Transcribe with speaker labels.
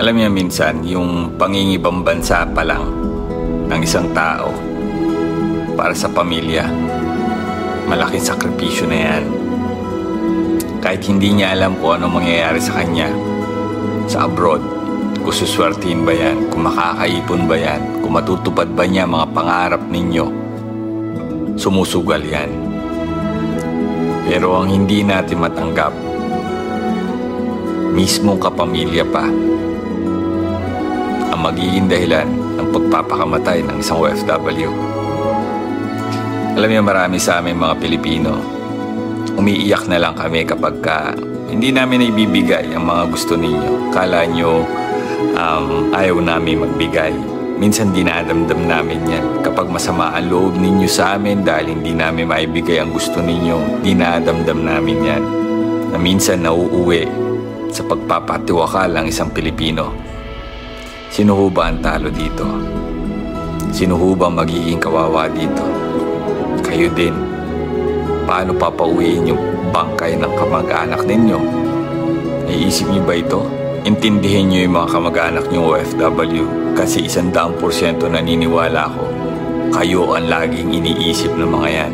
Speaker 1: Alam niyo minsan, yung pangingibang bansa pa lang ng isang tao para sa pamilya, malaking sakripisyo na yan. Kahit hindi niya alam kung ano mangyayari sa kanya sa abroad, kung suswertihin ba yan, kung makakaipon ba yan, kung matutupad ba niya mga pangarap ninyo, sumusugal yan. Pero ang hindi natin matanggap, mismong kapamilya pa ang magiging dahilan ng pagpapakamatay ng isang OFW. Alam niyo, marami sa amin mga Pilipino, umiiyak na lang kami kapag hindi namin naibibigay ang mga gusto ninyo. Kala nyo ayaw namin magbigay. Minsan dinadamdam namin yan. Kapag masama ang loob ninyo sa amin dahil hindi namin maibigay ang gusto ninyo, dinadamdam namin yan. Na minsan nauuwi sa pagpapatiwakal ang isang Pilipino. Sino ho ba ang talo dito? Sino ho ba magiging kawawa dito? Kayo din. Paano papauwiin yung bangkay ng kamag-anak ninyo? Naiisip niyo ba ito? Intindihin niyo yung mga kamag-anak niyo OFW kasi 100% naniniwala ako. Kayo ang laging iniisip ng mga yan.